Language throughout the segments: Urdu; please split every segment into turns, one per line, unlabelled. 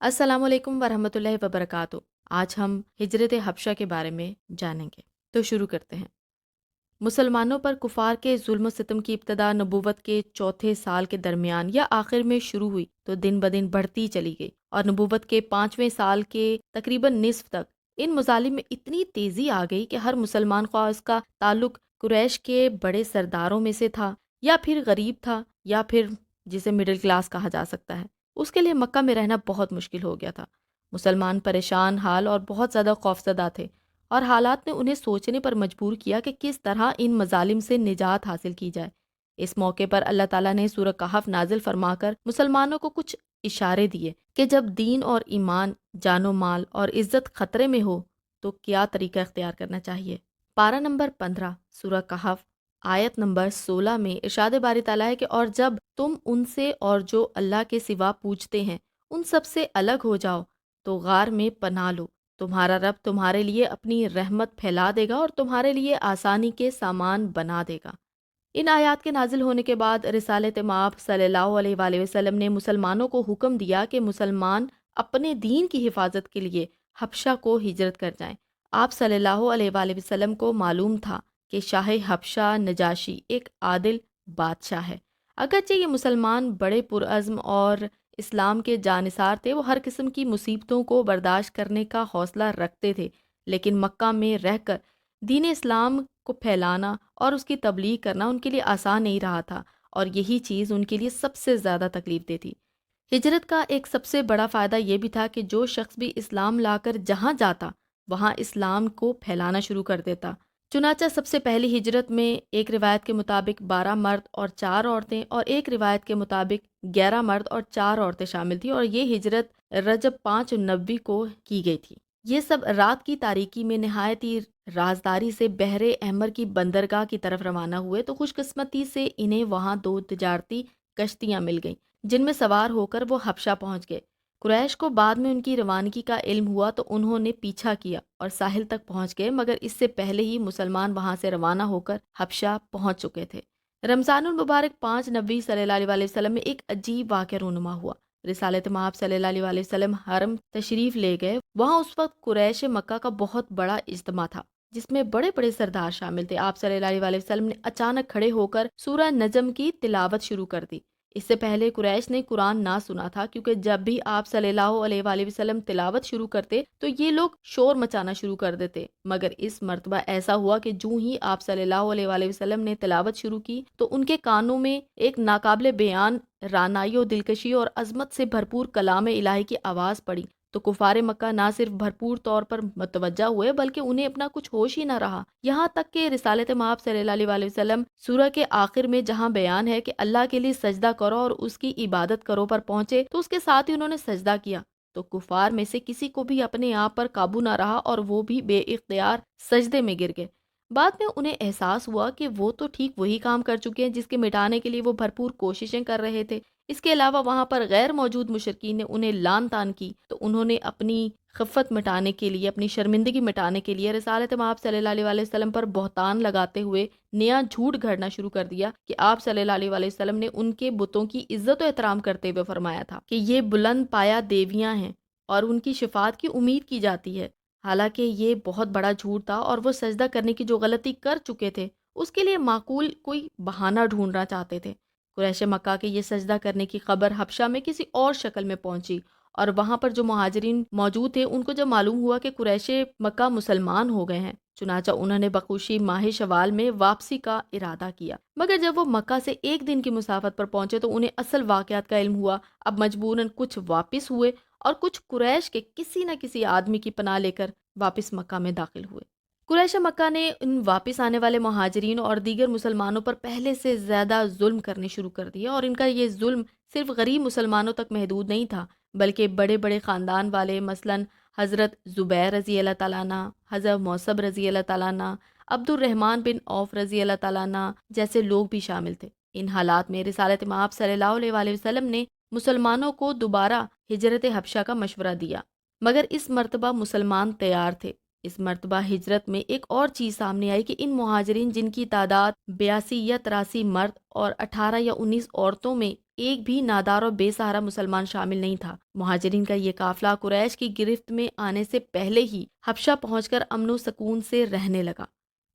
السلام علیکم ورحمۃ اللہ وبرکاتہ۔ آج ہم ہجرت حبشہ کے بارے میں جانیں گے، تو شروع کرتے ہیں۔ مسلمانوں پر کفار کے ظلم و ستم کی ابتدا نبوت کے چوتھے سال کے درمیان یا آخر میں شروع ہوئی تو دن بدن بڑھتی چلی گئی، اور نبوت کے 5ویں سال کے تقریباً نصف تک ان مظالم میں اتنی تیزی آ گئی کہ ہر مسلمان، خواہ اس کا تعلق قریش کے بڑے سرداروں میں سے تھا یا پھر غریب تھا یا پھر جسے مڈل کلاس کہا جا سکتا ہے، اس کے لیے مکہ میں رہنا بہت مشکل ہو گیا تھا۔ مسلمان پریشان حال اور بہت زیادہ خوفزدہ تھے، اور حالات نے انہیں سوچنے پر مجبور کیا کہ کس طرح ان مظالم سے نجات حاصل کی جائے۔ اس موقع پر اللہ تعالیٰ نے سورہ کہف نازل فرما کر مسلمانوں کو کچھ اشارے دیے کہ جب دین اور ایمان، جان و مال اور عزت خطرے میں ہو تو کیا طریقہ اختیار کرنا چاہیے۔ پارہ نمبر 15 سورہ کہف آیت نمبر 16 میں ارشاد باری تعالیٰ ہے کہ اور جب تم ان سے اور جو اللہ کے سوا پوجتے ہیں ان سب سے الگ ہو جاؤ تو غار میں پناہ لو، تمہارا رب تمہارے لیے اپنی رحمت پھیلا دے گا اور تمہارے لیے آسانی کے سامان بنا دے گا۔ ان آیات کے نازل ہونے کے بعد رسالت مآب صلی اللہ علیہ وآلہ وسلم نے مسلمانوں کو حکم دیا کہ مسلمان اپنے دین کی حفاظت کے لیے حبشہ کو ہجرت کر جائیں۔ آپ صلی اللہ علیہ وآلہ وسلم کو معلوم تھا کہ شاہ حبشہ نجاشی ایک عادل بادشاہ ہے۔ اگرچہ یہ مسلمان بڑے پرعزم اور اسلام کے جانثار تھے، وہ ہر قسم کی مصیبتوں کو برداشت کرنے کا حوصلہ رکھتے تھے، لیکن مکہ میں رہ کر دین اسلام کو پھیلانا اور اس کی تبلیغ کرنا ان کے لیے آسان نہیں رہا تھا، اور یہی چیز ان کے لیے سب سے زیادہ تکلیف دہ تھی۔ ہجرت کا ایک سب سے بڑا فائدہ یہ بھی تھا کہ جو شخص بھی اسلام لا کر جہاں جاتا وہاں اسلام کو پھیلانا شروع کر دیتا۔ چنانچہ سب سے پہلی ہجرت میں ایک روایت کے مطابق 12 مرد اور 4 عورتیں اور ایک روایت کے مطابق 11 مرد اور 4 عورتیں شامل تھیں، اور یہ ہجرت رجب 5 نبوی کو کی گئی تھی۔ یہ سب رات کی تاریکی میں نہایت ہی رازداری سے بحر احمر کی بندرگاہ کی طرف روانہ ہوئے تو خوش قسمتی سے انہیں وہاں 2 تجارتی کشتیاں مل گئیں جن میں سوار ہو کر وہ حبشہ پہنچ گئے۔ قریش کو بعد میں ان کی روانگی کا علم ہوا تو انہوں نے پیچھا کیا اور ساحل تک پہنچ گئے، مگر اس سے پہلے ہی مسلمان وہاں سے روانہ ہو کر حبشہ پہنچ چکے تھے۔ رمضان المبارک 5 نبی صلی اللہ علیہ وآلہ وسلم میں ایک عجیب واقعہ رونما ہوا۔ رسالت مآب صلی اللہ علیہ وآلہ وسلم حرم تشریف لے گئے۔ وہاں اس وقت قریش مکہ کا بہت بڑا اجتماع تھا جس میں بڑے بڑے سردار شامل تھے۔ آپ صلی اللہ علیہ وآلہ وسلم نے اچانک کھڑے ہو کر سورہ نجم کی تلاوت شروع کر دی۔ اس سے پہلے قریش نے قرآن نہ سنا تھا، کیونکہ جب بھی آپ صلی اللہ علیہ وآلہ وسلم تلاوت شروع کرتے تو یہ لوگ شور مچانا شروع کر دیتے، مگر اس مرتبہ ایسا ہوا کہ جوں ہی آپ صلی اللہ علیہ وآلہ وسلم نے تلاوت شروع کی تو ان کے کانوں میں ایک ناقابل بیان رعنائی و دلکشی اور عظمت سے بھرپور کلام الہی کی آواز پڑی تو کفار مکہ نہ صرف بھرپور طور پر متوجہ ہوئے بلکہ انہیں اپنا کچھ ہوش ہی نہ رہا، یہاں تک کہ رسالت مآب صلی اللہ علیہ وآلہ وسلم سورہ کے آخر میں جہاں بیان ہے کہ اللہ کے لیے سجدہ کرو اور اس کی عبادت کرو پر پہنچے تو اس کے ساتھ ہی انہوں نے سجدہ کیا تو کفار میں سے کسی کو بھی اپنے آپ پر قابو نہ رہا اور وہ بھی بے اختیار سجدے میں گر گئے۔ بعد میں انہیں احساس ہوا کہ وہ تو ٹھیک وہی کام کر چکے ہیں جس کے مٹانے کے لیے وہ بھرپور کوششیں کر رہے تھے۔ اس کے علاوہ وہاں پر غیر موجود مشرکین نے انہیں لعن طعن کی تو انہوں نے اپنی خفت مٹانے کے لیے، اپنی شرمندگی مٹانے کے لیے رسالت مآب صلی اللہ علیہ وآلہ وسلم پر بہتان لگاتے ہوئے نیا جھوٹ گھڑنا شروع کر دیا کہ آپ صلی اللہ علیہ وآلہ وسلم نے ان کے بتوں کی عزت و احترام کرتے ہوئے فرمایا تھا کہ یہ بلند پایا دیویاں ہیں اور ان کی شفاعت کی امید کی جاتی ہے، حالانکہ یہ بہت بڑا جھوٹ تھا، اور وہ سجدہ کرنے کی جو غلطی کر چکے تھے اس کے لیے معقول کوئی بہانہ ڈھونڈنا چاہتے تھے۔ قریش مکہ کے یہ سجدہ کرنے کی خبر حبشہ میں کسی اور شکل میں پہنچی، اور وہاں پر جو مہاجرین موجود تھے ان کو جب معلوم ہوا کہ قریش مکہ مسلمان ہو گئے ہیں، چنانچہ انہوں نے بخوشی ماہ شوال میں واپسی کا ارادہ کیا، مگر جب وہ مکہ سے 1 دن کی مسافت پر پہنچے تو انہیں اصل واقعات کا علم ہوا۔ اب مجبوراً کچھ واپس ہوئے اور کچھ قریش کے کسی نہ کسی آدمی کی پناہ لے کر واپس مکہ میں داخل ہوئے۔ قریش مکہ نے ان واپس آنے والے مہاجرین اور دیگر مسلمانوں پر پہلے سے زیادہ ظلم کرنے شروع کر دیا، اور ان کا یہ ظلم صرف غریب مسلمانوں تک محدود نہیں تھا بلکہ بڑے بڑے خاندان والے، مثلاً حضرت زبیر رضی اللہ تعالیٰ عنہ، حضرت موصب رضی اللہ تعالیٰ عنہ، عبد الرحمن بن عوف رضی اللہ تعالیٰ عنہ جیسے لوگ بھی شامل تھے۔ ان حالات میں رسالت مآب صلی اللہ علیہ وآلہ وسلم نے مسلمانوں کو دوبارہ ہجرت حبشہ کا مشورہ دیا، مگر اس مرتبہ مسلمان تیار تھے۔ اس مرتبہ ہجرت میں ایک اور چیز سامنے آئی کہ ان مہاجرین جن کی تعداد 82 یا 83 مرد اور 18 یا 19 عورتوں میں ایک بھی نادار اور بے سہارا مسلمان شامل نہیں تھا۔ مہاجرین کا یہ قافلہ قریش کی گرفت میں آنے سے پہلے ہی حبشہ پہنچ کر امن و سکون سے رہنے لگا۔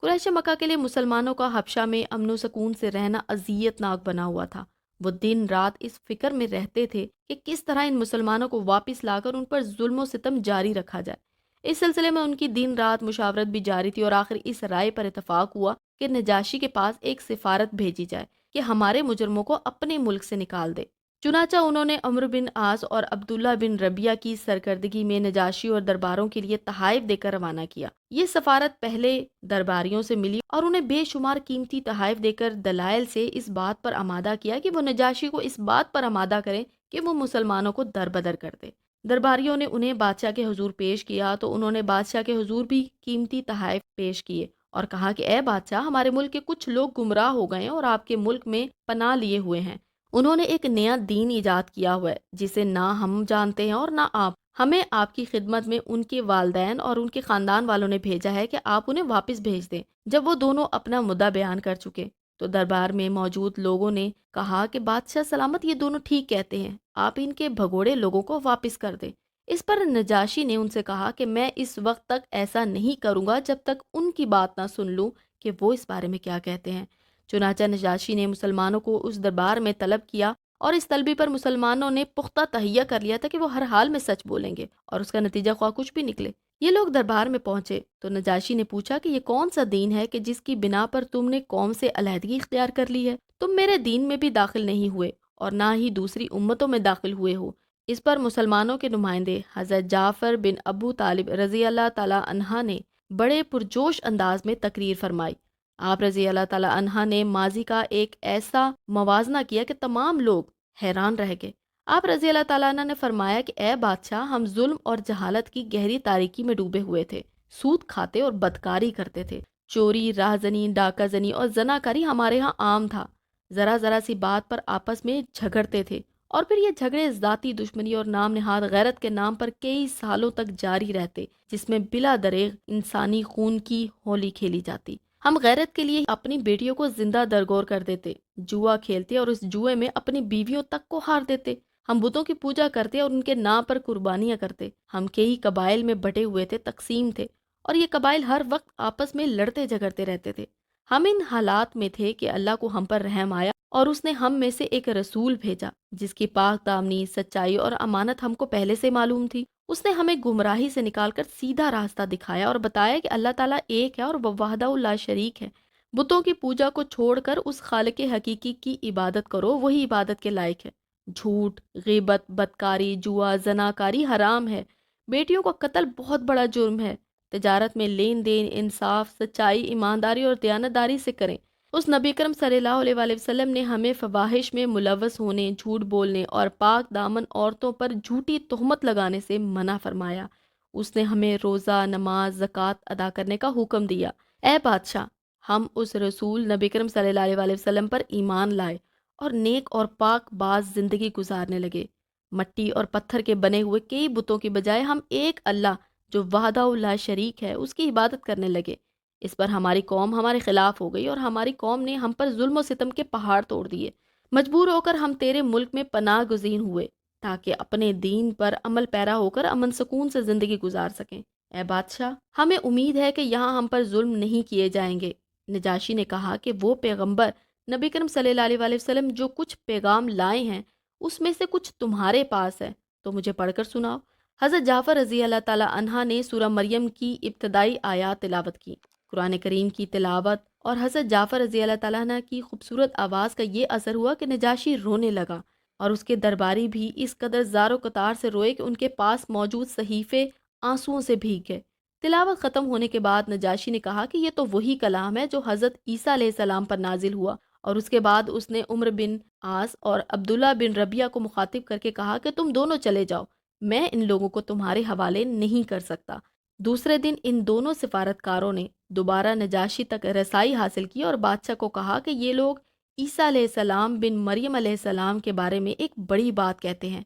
قریش مکہ کے لیے مسلمانوں کا حبشہ میں امن و سکون سے رہنا اذیت ناک بنا ہوا تھا۔ وہ دن رات اس فکر میں رہتے تھے کہ کس طرح ان مسلمانوں کو واپس لا کر ان پر ظلم و ستم جاری رکھا جائے۔ اس سلسلے میں ان کی دن رات مشاورت بھی جاری تھی اور آخر اس رائے پر اتفاق ہوا کہ نجاشی کے پاس ایک سفارت بھیجی جائے کہ ہمارے مجرموں کو اپنے ملک سے نکال دے۔ چنانچہ انہوں نے عمرو بن عاص اور عبداللہ بن ربیہ کی سرکردگی میں نجاشی اور درباروں کے لیے تحائف دے کر روانہ کیا۔ یہ سفارت پہلے درباریوں سے ملی اور انہیں بے شمار قیمتی تحائف دے کر دلائل سے اس بات پر آمادہ کیا کہ وہ نجاشی کو اس بات پر آمادہ کریں کہ وہ مسلمانوں کو دربدر کر دے۔ درباریوں نے انہیں بادشاہ کے حضور پیش کیا تو انہوں نے بادشاہ کے حضور بھی قیمتی تحائف پیش کیے اور کہا کہ اے بادشاہ، ہمارے ملک کے کچھ لوگ گمراہ ہو گئے ہیں اور آپ کے ملک میں پناہ لیے ہوئے ہیں۔ انہوں نے ایک نیا دین ایجاد کیا ہوا ہے جسے نہ ہم جانتے ہیں اور نہ آپ۔ ہمیں آپ کی خدمت میں ان کے والدین اور ان کے خاندان والوں نے بھیجا ہے کہ آپ انہیں واپس بھیج دیں۔ جب وہ دونوں اپنا مدعا بیان کر چکے تو دربار میں موجود لوگوں نے کہا کہ بادشاہ سلامت، یہ دونوں ٹھیک کہتے ہیں، آپ ان کے بھگوڑے لوگوں کو واپس کر دیں۔ اس پر نجاشی نے ان سے کہا کہ میں اس وقت تک ایسا نہیں کروں گا جب تک ان کی بات نہ سن لوں کہ وہ اس بارے میں کیا کہتے ہیں۔ چنانچہ نجاشی نے مسلمانوں کو اس دربار میں طلب کیا اور اس طلبی پر مسلمانوں نے پختہ تہیہ کر لیا تھا کہ وہ ہر حال میں سچ بولیں گے اور اس کا نتیجہ خواہ کچھ بھی نکلے۔ یہ لوگ دربار میں پہنچے تو نجاشی نے پوچھا کہ یہ کون سا دین ہے کہ جس کی بنا پر تم نے قوم سے علیحدگی اختیار کر لی ہے؟ تم میرے دین میں بھی داخل نہیں ہوئے اور نہ ہی دوسری امتوں میں داخل ہوئے ہو۔ اس پر مسلمانوں کے نمائندے حضرت جعفر بن ابو طالب رضی اللہ تعالی عنہ نے بڑے پرجوش انداز میں تقریر فرمائی۔ آپ رضی اللہ تعالی عنہ نے ماضی کا ایک ایسا موازنہ کیا کہ تمام لوگ حیران رہ گئے۔ آپ رضی اللہ تعالیٰ عنہ نے فرمایا کہ اے بادشاہ، ہم ظلم اور جہالت کی گہری تاریکی میں ڈوبے ہوئے تھے، سود کھاتے اور بدکاری کرتے تھے، چوری، راہزنی، ڈاکہ زنی اور زناکاری ہمارے ہاں عام تھا، ذرا ذرا سی بات پر آپس میں جھگڑتے تھے اور پھر یہ جھگڑے ذاتی دشمنی اور نام نہاد غیرت کے نام پر کئی سالوں تک جاری رہتے، جس میں بلا دریغ انسانی خون کی ہولی کھیلی جاتی۔ ہم غیرت کے لیے اپنی بیٹیوں کو زندہ درگور کر دیتے، جوا کھیلتے اور اس جوئے میں اپنی بیویوں تک کو ہار دیتے، ہم بتوں کی پوجا کرتے اور ان کے نام پر قربانیاں کرتے، ہم کئی قبائل میں بٹے ہوئے تھے، تقسیم تھے اور یہ قبائل ہر وقت آپس میں لڑتے جھگڑتے رہتے تھے۔ ہم ان حالات میں تھے کہ اللہ کو ہم پر رحم آیا اور اس نے ہم میں سے ایک رسول بھیجا جس کی پاک دامنی، سچائی اور امانت ہم کو پہلے سے معلوم تھی۔ اس نے ہمیں گمراہی سے نکال کر سیدھا راستہ دکھایا اور بتایا کہ اللہ تعالیٰ ایک ہے اور وہ وحدہ لا شریک ہے۔ بتوں کی پوجا کو چھوڑ کر اس خالق حقیقی کی عبادت کرو، وہی عبادت کے لائق ہے۔ جھوٹ، غیبت، بدکاری، جوا، زناکاری حرام ہے۔ بیٹیوں کا قتل بہت بڑا جرم ہے۔ تجارت میں لین دین انصاف، سچائی، ایمانداری اور دیانتداری سے کریں۔ اس نبی کرم صلی اللہ علیہ وآلہ وسلم نے ہمیں فواحش میں ملوث ہونے، جھوٹ بولنے اور پاک دامن عورتوں پر جھوٹی تہمت لگانے سے منع فرمایا۔ اس نے ہمیں روزہ، نماز، زکوٰۃ ادا کرنے کا حکم دیا۔ اے بادشاہ، ہم اس رسول نبی کرم صلی اللہ علیہ وآلہ وسلم پر ایمان لائے اور نیک اور پاک باز زندگی گزارنے لگے۔ مٹی اور پتھر کے بنے ہوئے کئی بتوں کی بجائے ہم ایک اللہ جو وحدہ لا شریک ہے اس کی عبادت کرنے لگے۔ اس پر ہماری قوم ہمارے خلاف ہو گئی اور ہماری قوم نے ہم پر ظلم و ستم کے پہاڑ توڑ دیے۔ مجبور ہو کر ہم تیرے ملک میں پناہ گزین ہوئے تاکہ اپنے دین پر عمل پیرا ہو کر امن سکون سے زندگی گزار سکیں۔ اے بادشاہ، ہمیں امید ہے کہ یہاں ہم پر ظلم نہیں کیے جائیں گے۔ نجاشی نے کہا کہ وہ پیغمبر نبی کرم صلی اللہ علیہ وآلہ وسلم جو کچھ پیغام لائے ہیں اس میں سے کچھ تمہارے پاس ہے تو مجھے پڑھ کر سناؤ۔ حضرت جعفر رضی اللہ تعالی عنہ نے سورہ مریم کی ابتدائی آیات تلاوت کی۔ قرآن کریم کی تلاوت اور حضرت جعفر رضی اللہ تعالیٰ عنہ کی خوبصورت آواز کا یہ اثر ہوا کہ نجاشی رونے لگا اور اس کے درباری بھی اس قدر زار و قطار سے روئے کہ ان کے پاس موجود صحیفے آنسوؤں سے بھیگ گئے۔ تلاوت ختم ہونے کے بعد نجاشی نے کہا کہ یہ تو وہی کلام ہے جو حضرت عیسیٰ علیہ السلام پر نازل ہوا، اور اس کے بعد اس نے عمر بن عاص اور عبداللہ بن ربیہ کو مخاطب کر کے کہا کہ تم دونوں چلے جاؤ، میں ان لوگوں کو تمہارے حوالے نہیں کر سکتا۔ دوسرے دن ان دونوں سفارتکاروں نے دوبارہ نجاشی تک رسائی حاصل کی اور بادشاہ کو کہا کہ یہ لوگ عیسیٰ علیہ السلام بن مریم علیہ السلام کے بارے میں ایک بڑی بات کہتے ہیں۔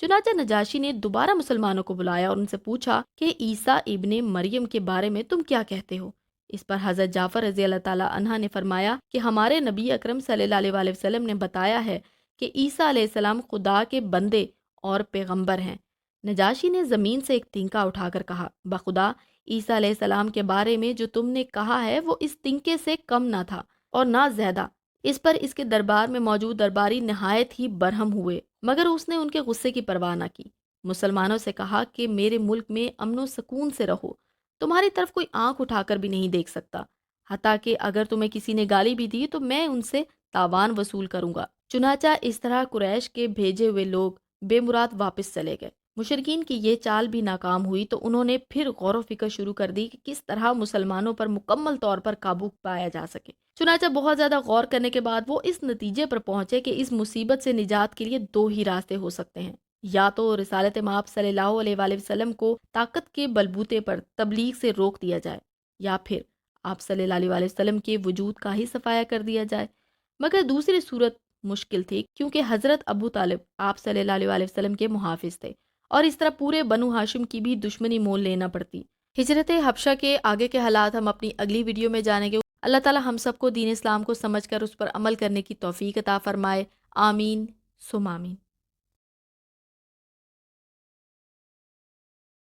چنانچہ نجاشی نے دوبارہ مسلمانوں کو بلایا اور ان سے پوچھا کہ عیسیٰ ابن مریم کے بارے میں تم کیا کہتے ہو؟ اس پر حضرت جعفر رضی اللہ تعالی عنہ نے فرمایا کہ ہمارے نبی اکرم صلی اللہ علیہ وآلہ وسلم نے بتایا ہے کہ عیسیٰ علیہ السلام خدا کے بندے اور پیغمبر ہیں۔ نجاشی نے زمین سے ایک تنکا اٹھا کر کہا، بخدا عیسیٰ علیہ السلام کے بارے میں جو تم نے کہا ہے وہ اس تنکے سے کم نہ تھا اور نہ زیادہ۔ اس پر اس کے دربار میں موجود درباری نہایت ہی برہم ہوئے، مگر اس نے ان کے غصے کی پرواہ نہ کی۔ مسلمانوں سے کہا کہ میرے ملک میں امن و سکون سے رہو، تمہاری طرف کوئی آنکھ اٹھا کر بھی نہیں دیکھ سکتا، حتیٰ کہ اگر تمہیں کسی نے گالی بھی دی تو میں ان سے تاوان وصول کروں گا۔ چنانچہ اس طرح قریش کے بھیجے ہوئے لوگ بے مراد واپس چلے گئے۔ مشرکین کی یہ چال بھی ناکام ہوئی تو انہوں نے پھر غور و فکر شروع کر دی کہ کس طرح مسلمانوں پر مکمل طور پر قابو پایا جا سکے۔ چنانچہ بہت زیادہ غور کرنے کے بعد وہ اس نتیجے پر پہنچے کہ اس مصیبت سے نجات کے لیے دو ہی راستے ہو سکتے ہیں، یا تو رسالت مآب صلی اللہ علیہ وآلہ وسلم کو طاقت کے بلبوتے پر تبلیغ سے روک دیا جائے، یا پھر آپ صلی اللہ علیہ وآلہ وسلم کے وجود کا ہی صفایا کر دیا جائے۔ مگر دوسری صورت مشکل تھی، کیونکہ حضرت ابو طالب آپ صلی اللہ علیہ وآلہ وسلم کے محافظ تھے اور اس طرح پورے بنو ہاشم کی بھی دشمنی مول لینا پڑتی۔ ہجرت حبشہ کے آگے کے حالات ہم اپنی اگلی ویڈیو میں جانیں گے۔ اللہ تعالی ہم سب کو دین اسلام کو سمجھ کر اس پر عمل کرنے کی توفیق عطا فرمائے، آمین ثم آمین۔